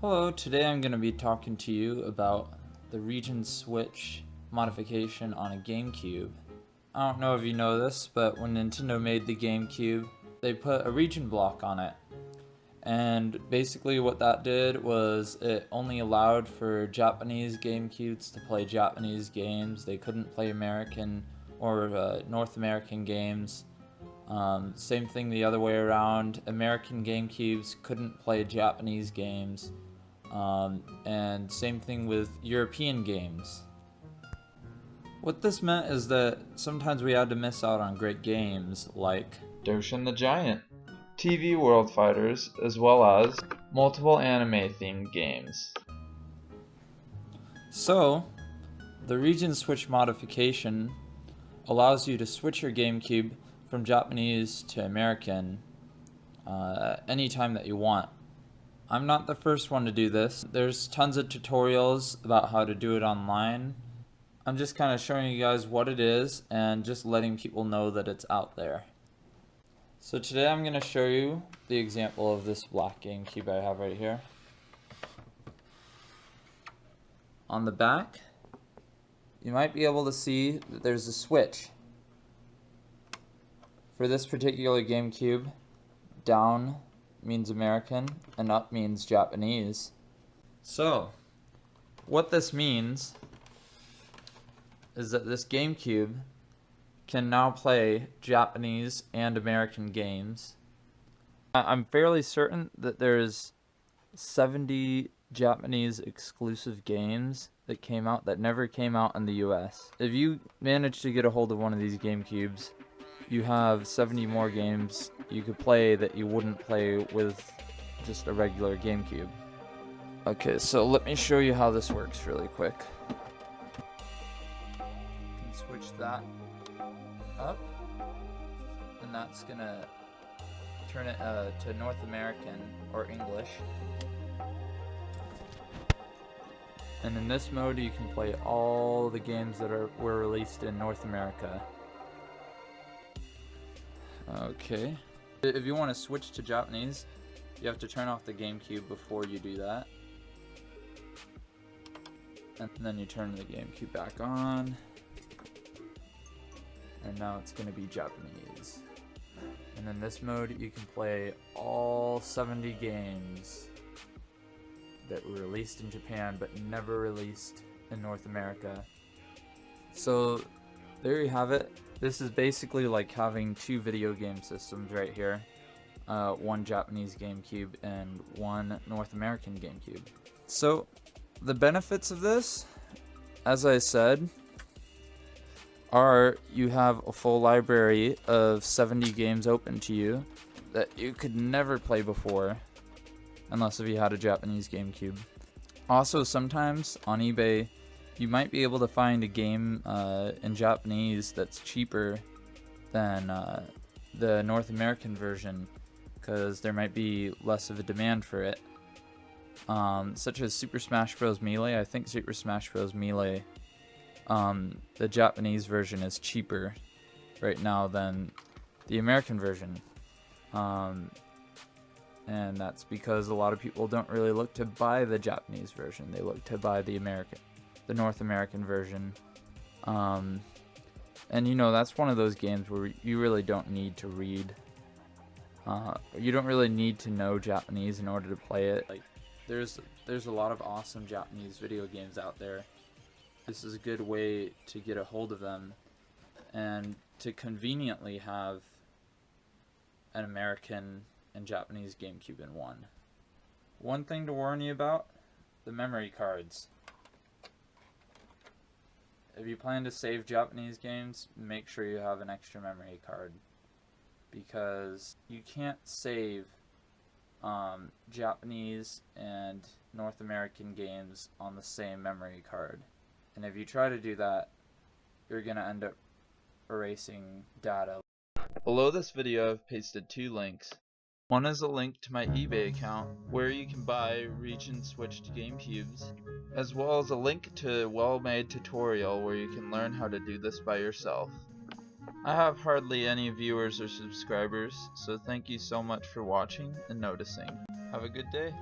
Hello, today I'm going to be talking to you about the region switch modification on a GameCube. I don't know if you know this, but when Nintendo made the GameCube, they put a region block on it. And basically what that did was it only allowed for Japanese GameCubes to play Japanese games. They couldn't play American or North American games. Same thing the other way around. American GameCubes couldn't play Japanese games. And same thing with European games. What this meant is that sometimes we had to miss out on great games like Doshin the Giant, TV World Fighters, as well as multiple anime-themed games. So, the region switch modification allows you to switch your GameCube from Japanese to American anytime that you want. I'm not the first one to do this. There's tons of tutorials about how to do it online. I'm just kind of showing you guys what it is and just letting people know that it's out there. So today I'm going to show you the example of this black GameCube I have right here. On the back, you might be able to see that there's a switch. For this particular GameCube, down means American and up means Japanese. So, what this means is that this GameCube can now play Japanese and American games. I'm fairly certain that there's 70 Japanese exclusive games that came out that never came out in the US. If you manage to get a hold of one of these GameCubes, you have 70 more games you could play that you wouldn't play with just a regular GameCube. Okay, so let me show you how this works really quick. You can switch that up, and that's gonna turn it to North American or English. And in this mode, you can play all the games that were released in North America. Okay. If you want to switch to Japanese, you have to turn off the GameCube before you do that. And then you turn the GameCube back on. And now it's going to be Japanese. And in this mode, you can play all 70 games that were released in Japan but never released in North America. So there you have it. This is basically like having two video game systems right here. One Japanese GameCube and one North American GameCube. So the benefits of this, as I said, are you have a full library of 70 games open to you that you could never play before unless if you had a Japanese GameCube. Also, sometimes on eBay you might be able to find a game in Japanese that's cheaper than the North American version because there might be less of a demand for it. Such as Super Smash Bros. Melee. I think Super Smash Bros. Melee, the Japanese version is cheaper right now than the American version. And that's because a lot of people don't really look to buy the Japanese version. They look to buy the North American version. And you know, that's one of those games where you really don't need to read. You don't really need to know Japanese in order to play it. Like, there's a lot of awesome Japanese video games out there. This is a good way to get a hold of them and to conveniently have an American and Japanese GameCube in one. One thing to warn you about, the memory cards. If you plan to save Japanese games, make sure you have an extra memory card, because you can't save Japanese and North American games on the same memory card. And if you try to do that, you're going to end up erasing data. Below this video I've pasted two links. One is a link to my eBay account where you can buy region switched GameCubes, as well as a link to a well-made tutorial where you can learn how to do this by yourself. I have hardly any viewers or subscribers, so thank you so much for watching and noticing. Have a good day.